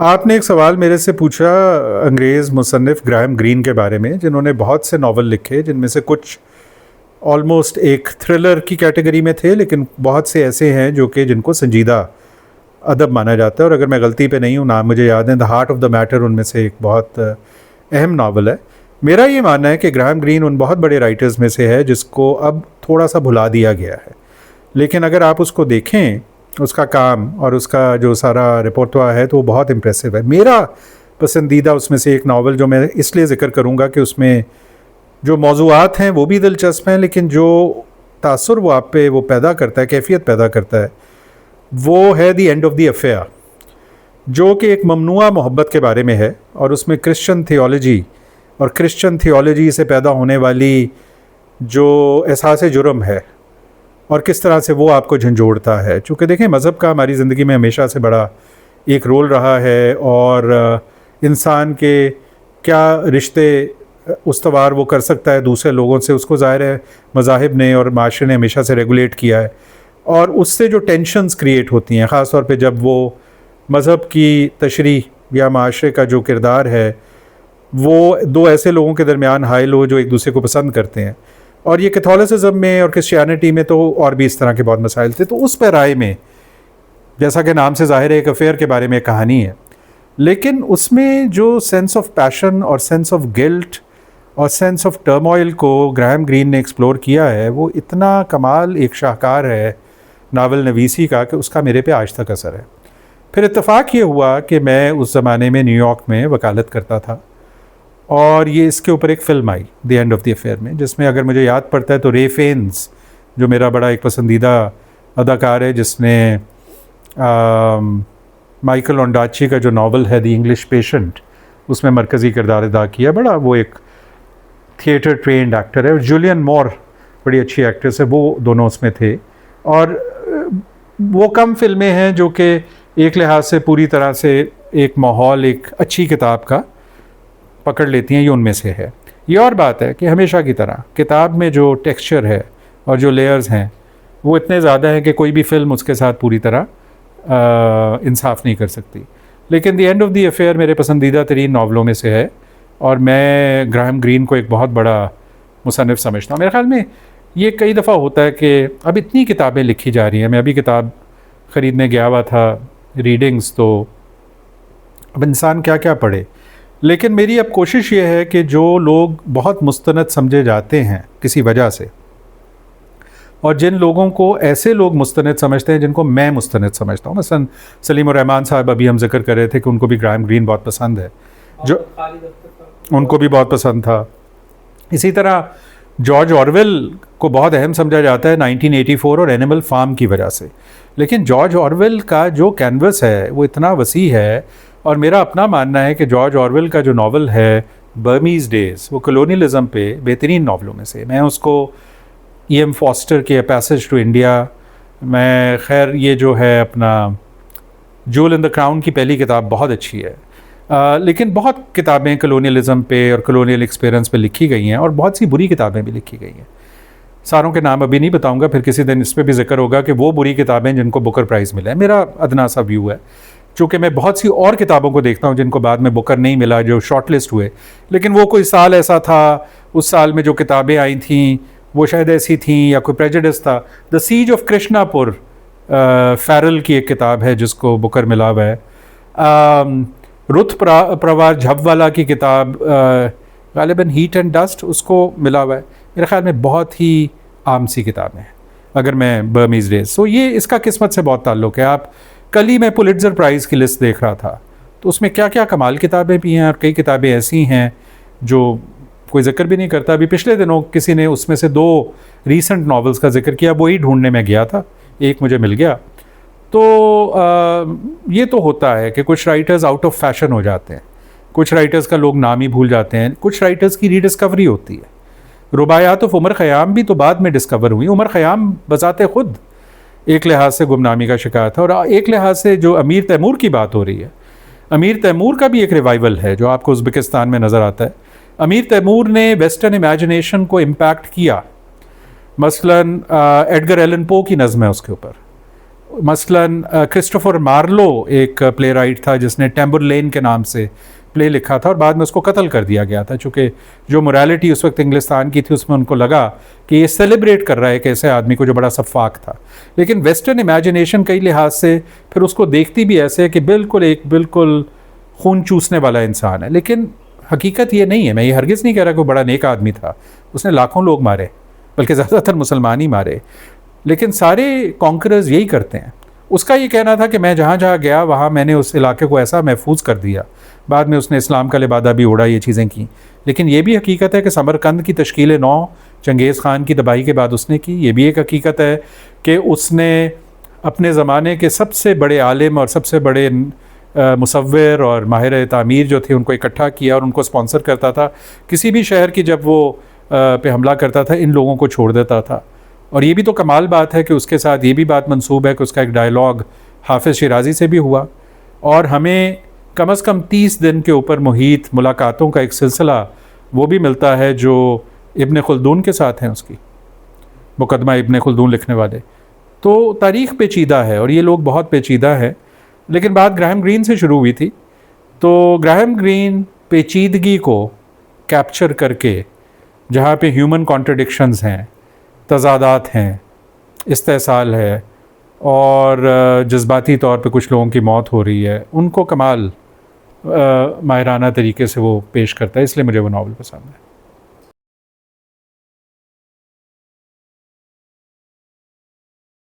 आपने एक सवाल मेरे से पूछा अंग्रेज़ मुसन्निफ़ ग्राहम ग्रीन के बारे में, जिन्होंने बहुत से नावल लिखे, जिनमें से कुछ ऑलमोस्ट एक थ्रिलर की कैटेगरी में थे, लेकिन बहुत से ऐसे हैं जो कि जिनको संजीदा अदब माना जाता है। और अगर मैं गलती पे नहीं हूँ, नाम मुझे याद है, the heart of the matter उनमें से एक बहुत अहम नावल है। मेरा ये मानना है कि ग्राहम ग्रीन उन बहुत बड़े राइटर्स में से है जिसको अब थोड़ा सा भुला दिया गया है, लेकिन अगर आप उसको देखें, उसका काम और उसका जो सारा रिपोर्टवा है, तो वो बहुत इम्प्रेसिव है। मेरा पसंदीदा उसमें से एक नावल जो मैं इसलिए ज़िक्र करूँगा कि उसमें जो मौज़ूआत हैं वो भी दिलचस्प हैं, लेकिन जो तासुर वो आप पे वो पैदा करता है, कैफियत पैदा करता है, वो है the end of the affair, जो कि एक ममनुआ मोहब्बत के बारे में है। और उसमें क्रिश्चियन थियोलॉजी और क्रिश्चियन थियोलॉजी से पैदा होने वाली जो एहसास जुर्म है और किस तरह से वो आपको झंझोड़ता है। चूँकि देखें, मज़हब का हमारी ज़िंदगी में हमेशा से बड़ा एक रोल रहा है, और इंसान के क्या रिश्ते उस्तवार वो कर सकता है दूसरे लोगों से, उसको ज़ाहिर है मज़ाहिब ने और माशरे ने हमेशा से रेगुलेट किया है। और उससे जो टेंशन्स क्रिएट होती हैं, ख़ास तौर पे जब वो मज़हब की तशरीह या माशरे का जो किरदार है वो दो ऐसे लोगों के दरमियान हाइल हो जो एक दूसरे को पसंद करते हैं। और ये कैथोलिसिज्म में और क्रिश्चियनिटी में तो और भी इस तरह के बहुत मसाइल थे। तो उस पैराए में, जैसा कि नाम से ज़ाहिर है, एक अफेयर के बारे में कहानी है, लेकिन उसमें जो सेंस ऑफ पैशन और सेंस ऑफ गिल्ट और सेंस ऑफ टर्मोइल को ग्राहम ग्रीन ने एक्सप्लोर किया है, वो इतना कमाल एक शाहकार है नावल नवीसी का कि उसका मेरे पे आज तक असर है। फिर इत्तेफाक ये हुआ कि मैं उस ज़माने में न्यूयॉर्क में वकालत करता था, और ये इसके ऊपर एक film I the end of the affair में, जिसमें अगर मुझे याद पड़ता है तो रे फेन्स, जो मेरा बड़ा एक पसंदीदा अदाकार है, जिसने माइकल ओंडाची का जो नावल है द इंग्लिश पेशेंट, उसमें मरकज़ी किरदार अदा किया। बड़ा वो एक थिएटर ट्रेंड एक्टर है। और जूलियन मोर बड़ी अच्छी एक्ट्रेस है, वो दोनों उसमें थे। और वो कम फिल्में हैं जो कि एक लिहाज से पूरी तरह से एक माहौल, एक अच्छी किताब का पकड़ लेती हैं, ये उनमें से है। ये और बात है कि हमेशा की तरह किताब में जो टेक्सचर है और जो लेयर्स हैं वो इतने ज़्यादा है कि कोई भी फ़िल्म उसके साथ पूरी तरह इंसाफ नहीं कर सकती। लेकिन the end of the affair मेरे पसंदीदा तरीन नावलों में से है, और मैं ग्राहम ग्रीन को एक बहुत बड़ा मुसन्निफ़ समझता हूँ। मेरे ख़्याल में ये कई दफ़ा होता है कि अब इतनी किताबें लिखी जा रही हैं। मैं अभी किताब ख़रीदने गया हुआ था, रीडिंग्स, तो अब इंसान क्या क्या पढ़े। लेकिन मेरी अब कोशिश ये है कि जो लोग बहुत मुस्तनद समझे जाते हैं किसी वजह से, और जिन लोगों को ऐसे लोग मुस्तनद समझते हैं जिनको मैं मुस्तनद समझता हूँ, मसलन सलीम उर रहमान साहब अभी हम जिक्र कर रहे थे कि उनको भी ग्राहम ग्रीन बहुत पसंद है, जो उनको भी बहुत पसंद था। इसी तरह जॉर्ज ऑरवेल को बहुत अहम समझा जाता है 1984 और एनिमल फार्म की वजह से, लेकिन जॉर्ज ऑरवेल का जो कैनवस है वो इतना वसी है। और मेरा अपना मानना है कि जॉर्ज ऑरवेल का जो नावल है बर्मीज़ डेज़, वो कॉलोनियलिज़म पे बेहतरीन नावलों में से। मैं उसको E.M. फॉस्टर के पैसेज टू इंडिया, मैं खैर ये जो है अपना जूल इन द क्राउन की पहली किताब बहुत अच्छी है, लेकिन बहुत किताबें कॉलोनियलिज़म पे और कॉलोनियल एक्सपीरियंस पे लिखी गई हैं, और बहुत सी बुरी किताबें भी लिखी गई हैं। सारों के नाम अभी नहीं बताऊंगा, फिर किसी दिन इस पर भी जिक्र होगा कि वो बुरी किताबें जिनको बुकर प्राइज़ मिला है। मेरा अदना सा व्यू है, चूँकि मैं बहुत सी और किताबों को देखता हूँ जिनको बाद में बुकर नहीं मिला, जो शॉर्ट लिस्ट हुए, लेकिन वो कोई साल ऐसा था, उस साल में जो किताबें आई थीं वो शायद ऐसी थीं या कोई प्रेजुडिस था। The siege of Krishnapur Farrell की एक किताब है जिसको बुकर मिला हुआ है। रुत प्रवार झबवाला की किताब गालिबन हीट एंड डस्ट, उसको मिला हुआ है। मेरे ख्याल में बहुत ही आम सी किताबें हैं अगर मैं बर्मीज़ डेज़। सो ये इसका किस्मत से बहुत ताल्लुक़ है। आप कल ही मैं पुलिट्ज़र प्राइज़ की लिस्ट देख रहा था, तो उसमें क्या क्या कमाल किताबें भी हैं, और कई किताबें ऐसी हैं जो कोई जिक्र भी नहीं करता। अभी पिछले दिनों किसी ने उसमें से 2 रीसेंट नावल्स का जिक्र किया, वही ढूंढने में गया था, एक मुझे मिल गया। तो ये तो होता है कि कुछ राइटर्स आउट ऑफ फैशन हो जाते हैं, कुछ राइटर्स का लोग नाम ही भूल जाते हैं, कुछ राइटर्स की रीडिस्कवरी होती है। रुबायात ऑफ उमर ख़याम भी तो बाद में डिस्कवर हुई। उमर ख़याम बज़ाते ख़ुद एक लिहाज से गुमनामी का शिकार था, और एक लिहाज से जो अमीर तैमूर की बात हो रही है, अमीर तैमूर का भी एक रिवाइवल है जो आपको उज़्बेकिस्तान में नज़र आता है। अमीर तैमूर ने वेस्टर्न इमेजिनेशन को इम्पैक्ट किया। मसलन एडगर एलन पो की नज़्म है उसके ऊपर, मसलन क्रिस्टोफर मार्लो एक प्ले राइट था जिसने टैम्बरलेन के नाम से प्ले लिखा था और बाद में उसको कत्ल कर दिया गया था, चूँकि जो मोरालिटी उस वक्त इंग्लिस्तान की थी उसमें उनको लगा कि ये सेलिब्रेट कर रहा है एक ऐसे आदमी को जो बड़ा सफाक था। लेकिन वेस्टर्न इमेजिनेशन कई लिहाज से फिर उसको देखती भी ऐसे है कि बिल्कुल खून चूसने वाला इंसान है, लेकिन हकीकत ये नहीं है। मैं ये हरगिज़ नहीं कह रहा कि वो बड़ा नेक आदमी था, उसने लाखों लोग मारे, बल्कि ज़्यादातर मुसलमान ही मारे, लेकिन सारे कॉन्करर्स यही करते हैं। उसका ये कहना था कि मैं जहाँ जहाँ गया वहाँ मैंने उस इलाके को ऐसा महफूज कर दिया। बाद में उसने इस्लाम का लिबादा भी ओढ़ा, ये चीज़ें की। लेकिन ये भी हकीकत है कि समरकंद की तश्कील नौ चंगेज़ ख़ान की तबाही के बाद उसने की। ये भी एक हकीकत है कि उसने अपने ज़माने के सबसे बड़े आलिम और सबसे बड़े मुसव्विर और माहिर तामीर जो थे उनको इकट्ठा किया और उनको स्पॉन्सर करता था। किसी भी शहर की जब वो पे हमला करता था इन लोगों को छोड़ देता था। और ये भी तो कमाल बात है कि उसके साथ ये भी बात मंसूब है कि उसका एक डायलॉग हाफिज़ शिराज़ी से भी हुआ और हमें कम से कम 30 दिन के ऊपर मुहीत मुलाकातों का एक सिलसिला वो भी मिलता है जो इब्न खुल्दून के साथ हैं, उसकी मुकदमा इब्न खुल्दून लिखने वाले। तो तारीख़ पेचीदा है और ये लोग बहुत पेचीदा है। लेकिन बात ग्राहम ग्रीन से शुरू हुई थी, तो ग्राहम ग्रीन पेचीदगी को कैप्चर करके जहाँ पे ह्यूमन कॉन्ट्रडिक्शंस हैं, तज़ादात हैं, इस्तेसाल है और जज्बाती तौर पे कुछ लोगों की मौत हो रही है, उनको कमाल माहिराना तरीके से वो पेश करता है, इसलिए मुझे वो नावल पसंद है।